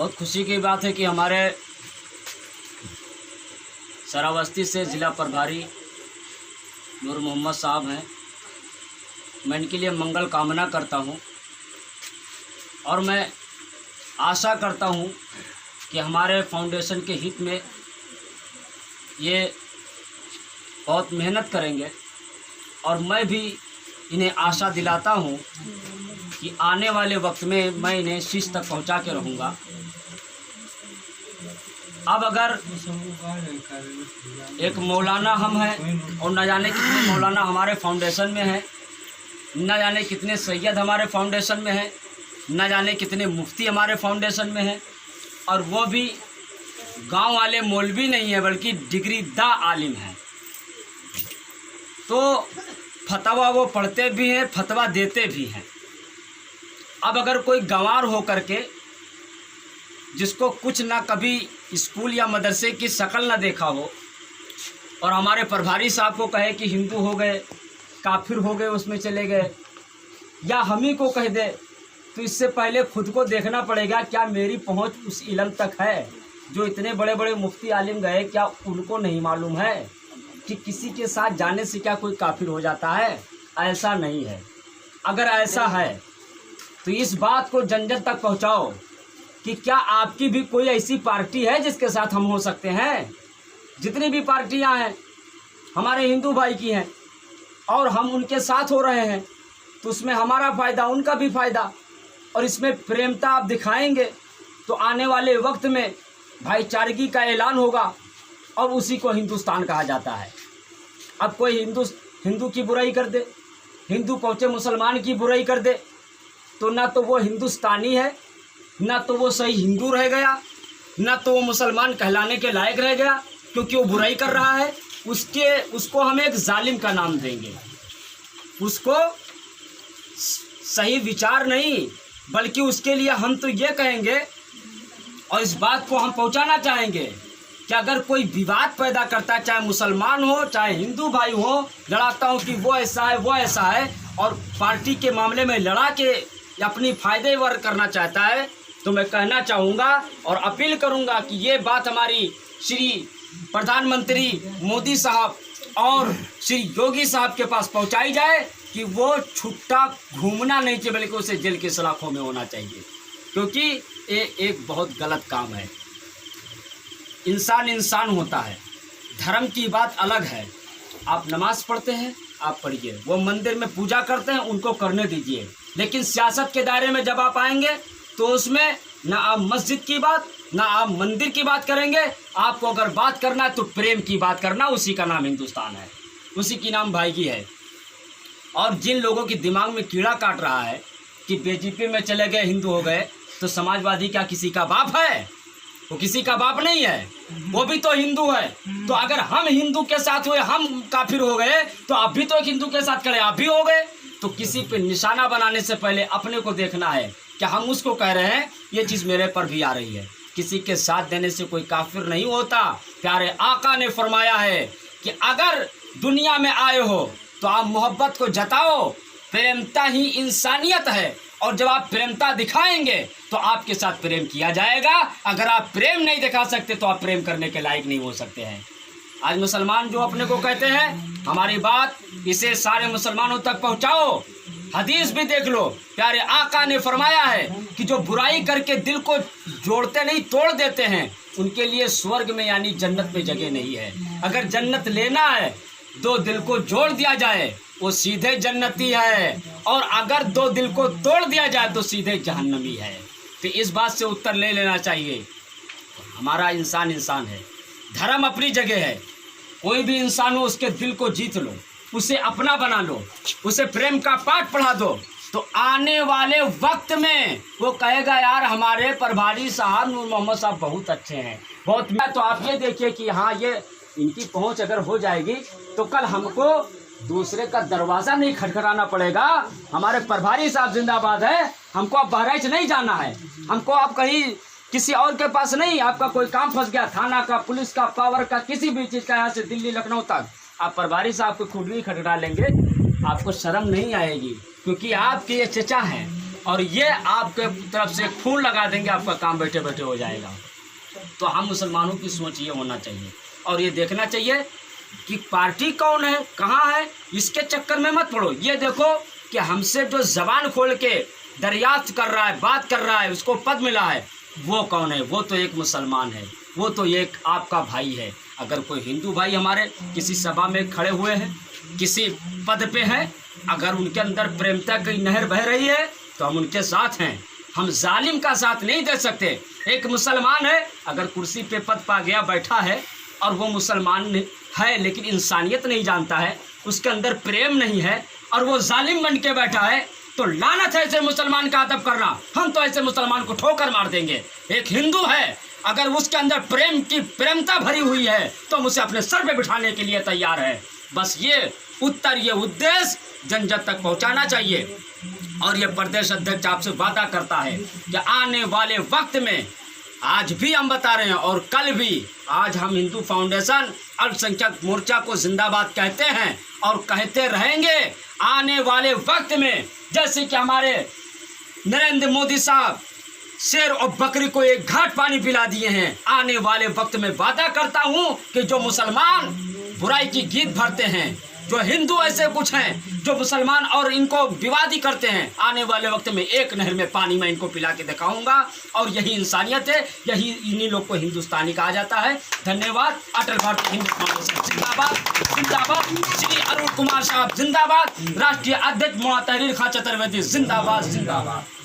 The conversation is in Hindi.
बहुत खुशी की बात है कि हमारे श्रावस्ती से ज़िला प्रभारी नूर मोहम्मद साहब हैं। मैं इनके लिए मंगल कामना करता हूं और मैं आशा करता हूं कि हमारे फाउंडेशन के हित में ये बहुत मेहनत करेंगे और मैं भी इन्हें आशा दिलाता हूं कि आने वाले वक्त में मैं इन्हें शीर्ष तक पहुंचा के रहूँगा। अब अगर एक मौलाना हम हैं और न जाने कितने मौलाना हमारे फाउंडेशन में हैं, न जाने कितने सैयद हमारे फाउंडेशन में हैं, न जाने कितने मुफ्ती हमारे फाउंडेशन में हैं, और वो भी गांव वाले मौलवी नहीं है बल्कि डिग्रीदा आलिम हैं। तो फतवा वो पढ़ते भी हैं, फतवा देते भी हैं। अब अगर कोई गंवार हो करके जिसको कुछ ना कभी स्कूल या मदरसे की शक्ल ना देखा हो और हमारे प्रभारी साहब को कहे कि हिंदू हो गए, काफिर हो गए, उसमें चले गए, या हम ही को कह दे, तो इससे पहले खुद को देखना पड़ेगा क्या मेरी पहुंच उस इल्म तक है। जो इतने बड़े बड़े मुफ्ती आलिम गए, क्या उनको नहीं मालूम है कि किसी के साथ जाने से क्या कोई काफिर हो जाता है? ऐसा नहीं है। अगर ऐसा है तो इस बात को जन जन तक पहुंचाओ कि क्या आपकी भी कोई ऐसी पार्टी है जिसके साथ हम हो सकते हैं। जितनी भी पार्टियां हैं हमारे हिंदू भाई की हैं और हम उनके साथ हो रहे हैं, तो उसमें हमारा फ़ायदा, उनका भी फ़ायदा, और इसमें प्रेमता आप दिखाएंगे तो आने वाले वक्त में भाईचारगी का ऐलान होगा और उसी को हिंदुस्तान कहा जाता है। अब कोई हिंदू की बुराई कर दे, हिंदू पहुँचे मुसलमान की बुराई कर दे, तो ना तो वो हिंदुस्तानी है, ना तो वो सही हिंदू रह गया, ना तो वो मुसलमान कहलाने के लायक रह गया, क्योंकि वो बुराई कर रहा है। उसको हम एक जालिम का नाम देंगे। उसको सही विचार नहीं, बल्कि उसके लिए हम तो ये कहेंगे और इस बात को हम पहुंचाना चाहेंगे कि अगर कोई विवाद पैदा करता है, चाहे मुसलमान हो चाहे हिंदू भाई हो, लड़ाता हूँ कि वो ऐसा है वो ऐसा है, और पार्टी के मामले में लड़ा के अपनी फ़ायदे वर करना चाहता है, तो मैं कहना चाहूँगा और अपील करूँगा कि ये बात हमारी श्री प्रधानमंत्री मोदी साहब और श्री योगी साहब के पास पहुँचाई जाए कि वो छुट्टा घूमना नहीं चाहिए, बल्कि उसे जेल की सलाखों में होना चाहिए, क्योंकि ये एक बहुत गलत काम है। इंसान होता है, धर्म की बात अलग है। आप नमाज़ पढ़ते हैं, आप पढ़िए, वो मंदिर में पूजा करते हैं, उनको करने दीजिए, लेकिन सियासत के दायरे में जब आप आएंगे तो उसमें ना आप मस्जिद की बात ना आप मंदिर की बात करेंगे। आपको अगर बात करना है तो प्रेम की बात करना, उसी का नाम हिंदुस्तान है, उसी की नाम भाईगी है। और जिन लोगों के दिमाग में कीड़ा काट रहा है कि बीजेपी में चले गए हिंदू हो गए, तो समाजवादी क्या किसी का बाप है? वो किसी का बाप नहीं है, वो भी तो हिंदू है। तो अगर हम हिंदू के साथ हुए, हम काफिर हो गए, तो आप भी तो एक हिंदू के साथ खड़े, आप भी हो गए। तो किसी पे निशाना बनाने से पहले अपने को देखना है कि हम उसको कह रहे हैं ये चीज़ मेरे पर भी आ रही है। किसी के साथ देने से कोई काफिर नहीं होता। प्यारे आका ने फरमाया है कि अगर दुनिया में आए हो तो आप मोहब्बत को जताओ, प्रेमता ही इंसानियत है, और जब आप प्रेमता दिखाएंगे तो आपके साथ प्रेम किया जाएगा। अगर आप प्रेम नहीं दिखा सकते तो आप प्रेम करने के लायक नहीं हो सकते हैं। आज मुसलमान जो अपने को कहते हैं, हमारी बात इसे सारे मुसलमानों तक पहुंचाओ। हदीस भी देख लो, प्यारे आका ने फरमाया है कि जो बुराई करके दिल को जोड़ते नहीं तोड़ देते हैं, उनके लिए स्वर्ग में यानी जन्नत में जगह नहीं है। अगर जन्नत लेना है, दो दिल को जोड़ दिया जाए, वो सीधे जन्नती है, और अगर दो दिल को तोड़ दिया जाए तो सीधे जहन्नमी है। तो इस बात से उत्तर ले लेना चाहिए। हमारा इंसान है, धर्म अपनी जगह है। कोई भी इंसान हो, उसके दिल को जीत लो, उसे अपना बना लो, उसे प्रेम का पाठ पढ़ा दो, तो आने वाले वक्त में वो कहेगा यार हमारे प्रभारी साहब नूर मोहम्मद साहब बहुत अच्छे हैं, बहुत। तो आप ये देखिए कि हाँ, ये इनकी पहुंच अगर हो जाएगी तो कल हमको दूसरे का दरवाज़ा नहीं खटखटाना पड़ेगा। हमारे प्रभारी साहब जिंदाबाद है, हमको अब बहराइच नहीं जाना है, हमको अब कहीं किसी और के पास नहीं। आपका कोई काम फंस गया, थाना का, पुलिस का, पावर का, किसी भी चीज़ का, यहाँ से दिल्ली लखनऊ तक आप प्रभारी साहब को खुद ही खटखटा लेंगे, आपको शर्म नहीं आएगी, क्योंकि आपके ये चचा हैं, और ये आपके तरफ से खून लगा देंगे, आपका काम बैठे बैठे हो जाएगा। तो हम मुसलमानों की सोच ये होना चाहिए और ये देखना चाहिए कि पार्टी कौन है, कहाँ है, इसके चक्कर में मत पड़ो। ये देखो कि हमसे जो ज़बान खोल के दरियाफ्त कर रहा है, बात कर रहा है, उसको पद मिला है, वो कौन है? वो तो एक मुसलमान है, वो तो एक आपका भाई है। अगर कोई हिंदू भाई हमारे किसी सभा में खड़े हुए हैं, किसी पद पे हैं, अगर उनके अंदर प्रेमता की नहर बह रही है तो हम उनके साथ हैं। हम जालिम का साथ नहीं दे सकते। एक मुसलमान है, अगर कुर्सी पे पद पा गया, बैठा है और वो मुसलमान है लेकिन इंसानियत नहीं जानता है, उसके अंदर प्रेम नहीं है और वो जालिम बन के बैठा है, तो लानत है ऐसे मुसलमान का अदब करना। हम तो ऐसे मुसलमान को ठोकर मार देंगे। एक हिंदू है, अगर उसके अंदर प्रेम की प्रेमता भरी हुई है तो हम उसे अपने सर पे बिठाने के लिए तैयार है। बस ये उत्तर, ये उद्देश्य जन जन तक पहुंचाना चाहिए। और ये प्रदेश अध्यक्ष आपसे वादा करता है कि आने वाले वक्त में, आज भी हम बता रहे हैं और कल भी, आज हम हिंदू फाउंडेशन अल्पसंख्यक मोर्चा को जिंदाबाद कहते हैं और कहते रहेंगे। आने वाले वक्त में जैसे कि हमारे नरेंद्र मोदी साहब शेर और बकरी को एक घाट पानी पिला दिए हैं, आने वाले वक्त में वादा करता हूं कि जो मुसलमान बुराई की गीत भरते हैं, जो हिंदू ऐसे कुछ हैं जो मुसलमान और इनको विवादी करते हैं, आने वाले वक्त में एक नहर में पानी मैं इनको पिला के दिखाऊंगा। और यही इंसानियत है, यही इन्हीं लोग को हिंदुस्तानी कहा जाता है। धन्यवाद। अटल भारतीय हिंदू फाउंडेशन जिंदाबाद, जिंदाबाद। श्री अरुण कुमार साहब जिंदाबाद। राष्ट्रीय अध्यक्ष मुआ तहरीर खां चतुर्वेदी जिंदाबाद, जिंदाबाद।